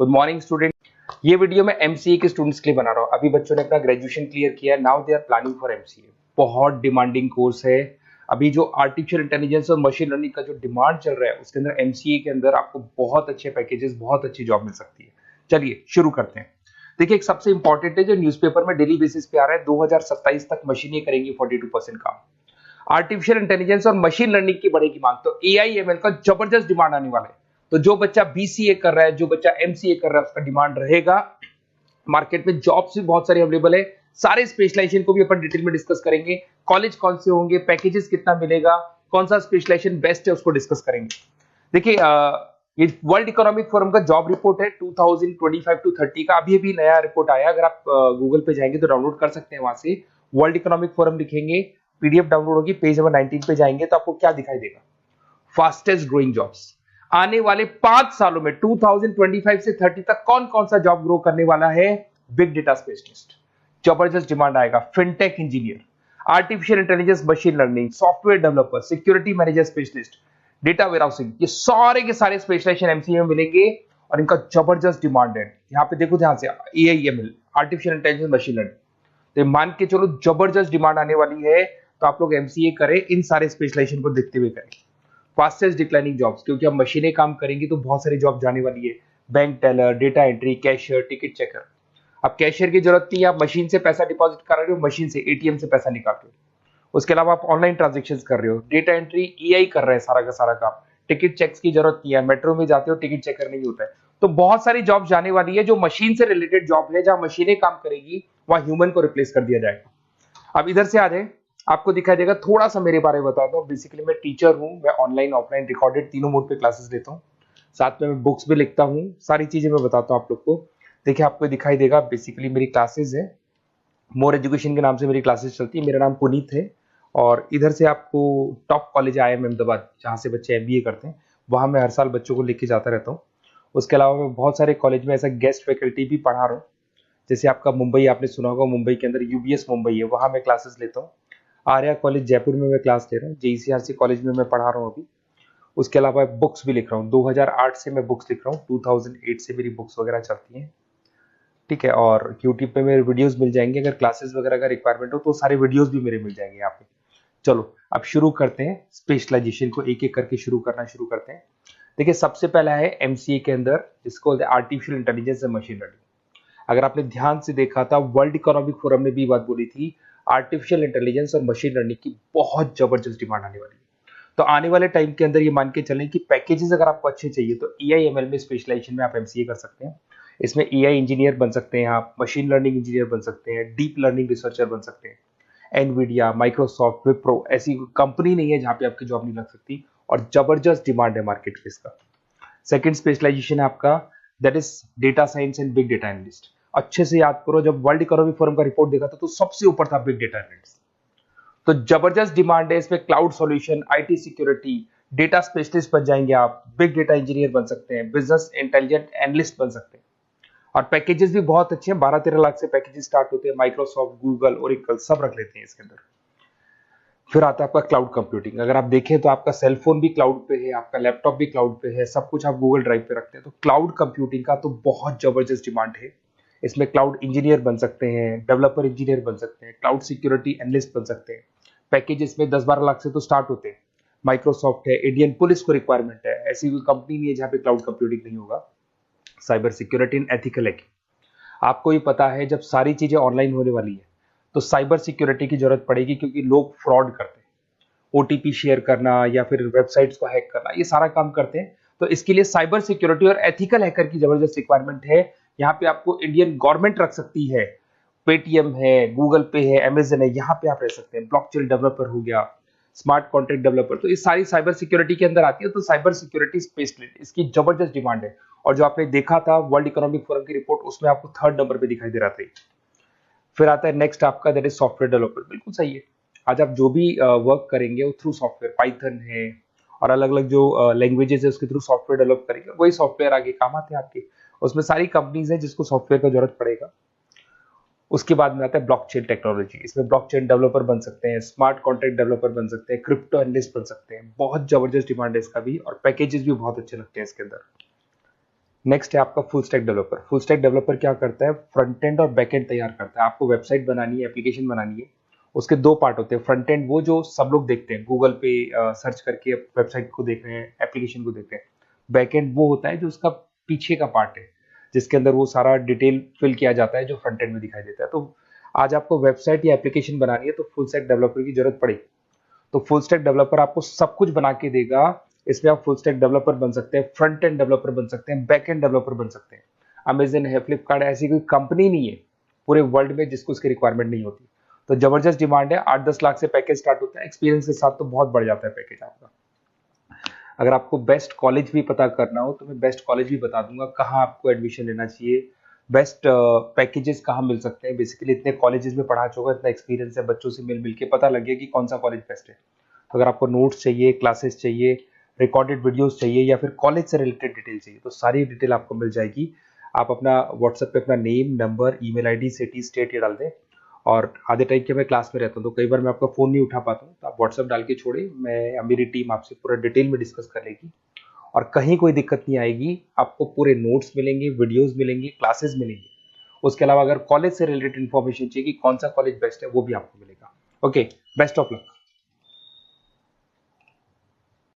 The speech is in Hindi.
Good morning student. ये वीडियो मैं एमसीए के स्टूडेंट्स के लिए बना रहा हूँ। अभी बच्चों ने अपना ग्रेजुएशन क्लियर किया है, now they are planning for MCA. बहुत डिमांडिंग कोर्स है। अभी जो आर्टिफिशियल इंटेलिजेंस और मशीन लर्निंग का जो डिमांड चल रहा है उसके अंदर एमसीए के अंदर आपको बहुत अच्छे पैकेजेस, बहुत अच्छी जॉब मिल सकती है। चलिए शुरू करते हैं। देखिए, एक सबसे इंपॉर्टेंट है जो न्यूज़पेपर में डेली बेसिस पे आ रहा है, 2027 तक मशीनें करेंगी 42% काम। आर्टिफिशियल इंटेलिजेंस और मशीन लर्निंग की बढ़ेगी मांग, तो एआईएमएल का जबरदस्त डिमांड आने वाला है। तो जो बच्चा बीसीए कर रहा है, जो बच्चा एमसीए कर रहा है, उसका डिमांड रहेगा। मार्केट में जॉब्स भी बहुत सारे अवेलेबल है। सारे स्पेशलाइजेशन को भी अपन डिटेल में डिस्कस करेंगे। कॉलेज कौन से होंगे, पैकेजेस कितना मिलेगा, कौन सा स्पेशलाइजेशन बेस्ट है, उसको डिस्कस करेंगे। देखिए, ये वर्ल्ड इकोनॉमिक फोरम का जॉब रिपोर्ट है 2025 टू 30 का। अभी अभी नया रिपोर्ट आया, अगर आप गूगल पे जाएंगे तो डाउनलोड कर सकते हैं। वहां से वर्ल्ड इकोनॉमिक फोरम लिखेंगे, पीडीएफ डाउनलोड होगी, पेज नंबर 19 पे जाएंगे तो आपको क्या दिखाई देगा, फास्टेस्ट ग्रोइंग जॉब्स। आने वाले 5 सालों में 2025 से 30 तक कौन कौन सा जॉब ग्रो करने वाला है। बिग डेटा स्पेशलिस्ट, जबरदस्त डिमांड आएगा। Fintech engineer, artificial intelligence, machine learning, software developer, security manager specialist, data warehousing, ये सारे के सारे स्पेशलाइजेशन एमसीए में मिलेंगे और इनका जबरदस्त डिमांड है। यहाँ पे देखो, ध्यान से, AIML, artificial intelligence, machine learning, तो मान के चलो जबरदस्त डिमांड आने वाली है। तो आप लोग एमसीए करें, इन सारे स्पेशलाइजेशन को देखते हुए करें। फास्टेस्ट डिक्लाइनिंग जॉब्स, क्योंकि अब मशीनें काम करेंगी तो बहुत सारी जॉब जाने वाली है। Bank teller, data entry, cashier, ticket checker. अब कैशियर की जरूरत नहीं है, आप मशीन से पैसा डिपॉजिट कर रहे हो, मशीन से एटीएम से पैसा निकाल रहे हो। उसके अलावा आप ऑनलाइन ट्रांजेक्शन कर रहे हो। डेटा एंट्री एआई कर रहा है सारा का सारा काम। टिकट चेक्स की जरूरत नहीं है, मेट्रो में जाते हो टिकट चेकर नहीं होता है। तो बहुत सारी जॉब जाने वाली है जो मशीन से रिलेटेड जॉब है, जहां मशीनें काम करेगी वहां ह्यूमन को रिप्लेस कर दिया जाएगा। अब इधर से आ जाए, आपको दिखाई देगा। थोड़ा सा मेरे बारे में बता दो। बेसिकली मैं टीचर हूँ, मैं ऑनलाइन ऑफलाइन रिकॉर्डेड तीनों मोड पे क्लासेस लेता हूँ। साथ में मैं बुक्स भी लिखता हूँ, सारी चीजें मैं बताता हूँ आप लोग को। देखिए, आपको दिखाई देगा, बेसिकली मेरी क्लासेस है, मोर एजुकेशन के नाम से मेरी क्लासेस चलती है। मेरा नाम पुनीत है। और इधर से आपको टॉप कॉलेज आईआईएम अहमदाबाद, जहाँ से बच्चे एमबीए करते हैं, वहाँ मैं हर साल बच्चों को लेके जाता रहता हूँ। उसके अलावा मैं बहुत सारे कॉलेज में ऐसा गेस्ट फैकल्टी भी पढ़ा रहा हूँ। जैसे आपका मुंबई, आपने सुना होगा, मुंबई के अंदर यूबीएस मुंबई है, वहाँ मैं क्लासेस लेता हूँ। आर्या कॉलेज जयपुर में मैं क्लास ले रहा हूँ। जेईसीआरसी कॉलेज में मैं पढ़ा रहा हूँ अभी। उसके अलावा बुक्स भी लिख रहा हूँ। 2008 से मैं बुक्स लिख रहा हूँ, 2008 से मेरी बुक्स वगैरह चलती हैं। ठीक है, और यूट्यूब पे मेरे वीडियोस मिल जाएंगे। अगर क्लासेस वगैरह का रिक्वायरमेंट हो तो सारे वीडियोस भी मेरे मिल जाएंगे यहाँ पे। चलो अब शुरू करते हैं, स्पेशलाइजेशन को एक एक करके शुरू करते हैं। देखिए, सबसे पहला है एमसीए के अंदर, जिसको artificial intelligence and machine learning. अगर आपने ध्यान से देखा था, वर्ल्ड इकोनॉमिक फोरम ने भी बात बोली थी, आर्टिफिशियल इंटेलिजेंस और मशीन लर्निंग की बहुत जबरदस्त डिमांड आने वाली है। तो आने वाले टाइम के अंदर ये मान के चलें कि पैकेजेस अगर आपको अच्छे चाहिए तो एआईएमएल में स्पेशलाइजेशन में आप एमसीए कर सकते हैं। इसमें एआई इंजीनियर बन सकते हैं आप, मशीन लर्निंग इंजीनियर बन सकते हैं, डीप लर्निंग रिसर्चर बन सकते हैं। एनवीडिया, माइक्रोसॉफ्ट, विप्रो, ऐसी कंपनी नहीं है जहां पे आपकी जॉब नहीं लग सकती, और जबरदस्त डिमांड है मार्केट में इसका। सेकंड स्पेशलाइजेशन है आपका, that is data science and big data analyst. अच्छे से याद करो, जब वर्ल्ड इकोनॉमिक फोरम का रिपोर्ट देखा था तो सबसे ऊपर था बिग डेटा एनालिस्ट। तो जबरदस्त डिमांड है इसमें। Cloud solution, IT security, data specialist बन जाएंगे आप, बिग डेटा इंजीनियर बन सकते हैं, बिजनेस इंटेलिजेंट एनालिस्ट बन सकते हैं। और पैकेजेस भी बहुत अच्छे हैं, 12-13 लाख से पैकेजेस स्टार्ट होते हैं। माइक्रोसॉफ्ट, गूगल, ओरेकल सब रख लेते हैं इसके अंदर। फिर आता है आपका क्लाउड कंप्यूटिंग। अगर आप देखें तो आपका सेलफोन भी क्लाउड पे है, आपका लैपटॉप भी क्लाउड पे है, सब कुछ आप गूगल ड्राइव पे रखते हैं। तो क्लाउड कंप्यूटिंग का तो बहुत जबरदस्त डिमांड है। इसमें क्लाउड इंजीनियर बन सकते हैं, डेवलपर इंजीनियर बन सकते हैं, क्लाउड सिक्योरिटी एनालिस्ट बन सकते हैं। पैकेज इसमें 10-12 लाख से तो स्टार्ट होते हैं। माइक्रोसॉफ्ट है, इंडियन पुलिस को रिक्वायरमेंट है, ऐसी कोई कंपनी नहीं है जहां पे क्लाउड कंप्यूटिंग नहीं होगा। Cyber security and ethical hacking, आपको ही पता है जब सारी चीजें ऑनलाइन होने वाली है तो साइबर सिक्योरिटी की जरूरत पड़ेगी, क्योंकि लोग फ्रॉड करते हैं। ओटीपी शेयर करना या फिर वेबसाइट्स को हैक करना, ये सारा काम करते हैं। तो इसके लिए साइबर सिक्योरिटी और एथिकल हैकर की जबरदस्त रिक्वायरमेंट है। यहाँ पे आपको इंडियन गवर्नमेंट रख सकती है, पेटीएम है, गूगल पे है, अमेजन है, यहाँ पे आप रह सकते हैं। ब्लॉकचेन डेवलपर हो गया, स्मार्ट कॉन्ट्रैक्ट डेवलपर, तो ये सारी साइबर सिक्योरिटी के अंदर आती है। तो साइबर सिक्योरिटी स्पेशलिस्ट, इसकी जबरदस्त डिमांड है। और जो आपने देखा था वर्ल्ड इकोनॉमिक फोरम की रिपोर्ट, उसमें आपको 3rd नंबर पे दिखाई दे रहा था। फिर आता है नेक्स्ट आपका, दैट इज सॉफ्टवेयर डेवलपर। बिल्कुल सही है। आज आप जो भी वर्क करेंगे वो थ्रू सॉफ्टवेयर, पाइथन है और अलग अलग जो लैंग्वेजेस है उसके थ्रू सॉफ्टवेयर डेवलप करेंगे, वही सॉफ्टवेयर आगे काम आते हैं आपके। उसमें सारी कंपनीज है जिसको सॉफ्टवेयर का जरूरत पड़ेगा। उसके बाद में आता है ब्लॉकचेन टेक्नोलॉजी। इसमें ब्लॉकचेन डेवलपर बन सकते हैं, स्मार्ट कॉन्ट्रैक्ट डेवलपर बन सकते हैं, क्रिप्टो एनालिस्ट बन सकते हैं। बहुत जबरदस्त डिमांड है इसका भी, और पैकेजेस भी बहुत अच्छे लगते हैं इसके अंदर। नेक्स्ट है आपका full stack developer. Full stack developer क्या करता है, फ्रंट एंड और बैक एंड तैयार करता है। आपको वेबसाइट बनानी है, एप्लीकेशन बनानी है, उसके दो पार्ट होते हैं। फ्रंट एंड वो जो सब लोग देखते हैं, गूगल पे सर्च करके वेबसाइट को देख रहे हैं, एप्लीकेशन को देख रहे हैं। बैक एंड वो होता है जो उसका पीछे का पार्ट है, जिसके अंदर वो सारा डिटेल फिल किया जाता है जो फ्रंट एंड में दिखाई देता है। तो आज आपको वेबसाइट या एप्लीकेशन बनानी है तो फुल स्टैक डेवलपर की जरूरत पड़ेगी। तो फुल स्टैक डेवलपर आपको सब कुछ बना के देगा। इसमें आप फुल स्टैक डेवलपर बन सकते हैं, फ्रंट एंड डेवलपर बन सकते हैं, बैक एंड डेवलपर बन सकते हैं। अमेजन है, फ्लिपकार्ट, ऐसी कोई कंपनी नहीं है पूरे वर्ल्ड में जिसको उसकी रिक्वायरमेंट नहीं होती। तो जबरदस्त डिमांड है, 8-10 लाख से पैकेज स्टार्ट होता है, एक्सपीरियंस के साथ तो बहुत बढ़ जाता है पैकेज आपका। अगर आपको बेस्ट कॉलेज भी पता करना हो तो मैं बेस्ट कॉलेज भी बता दूंगा, कहाँ आपको एडमिशन लेना चाहिए, बेस्ट पैकेजेस कहाँ मिल सकते हैं। बेसिकली इतने कॉलेजेस में पढ़ा चुका, इतना एक्सपीरियंस है, बच्चों से मिल मिल के पता लग गया कि कौन सा कॉलेज बेस्ट है। तो अगर आपको नोट्स चाहिए, क्लासेस चाहिए, रिकॉर्डेड वीडियोस चाहिए, या फिर कॉलेज से रिलेटेड डिटेल चाहिए, तो सारी डिटेल आपको मिल जाएगी। आप अपना व्हाट्सएप पे अपना name, number, email ID, city, state ये डाल दें। और आधे टाइम के मैं क्लास में रहता हूँ तो कई बार मैं आपका फ़ोन नहीं उठा पाता हूँ, तो आप व्हाट्सएप डाल के छोड़े, मैं या मेरी टीम आपसे पूरा डिटेल में डिस्कस कर लेगी। और कहीं कोई दिक्कत नहीं आएगी, आपको पूरे नोट्स मिलेंगे, वीडियोस मिलेंगे, क्लासेस मिलेंगे। उसके अलावा अगर कॉलेज से रिलेटेड इन्फॉर्मेशन चाहिए कि कौन सा कॉलेज बेस्ट है, वो भी आपको मिलेगा। Okay, best of luck.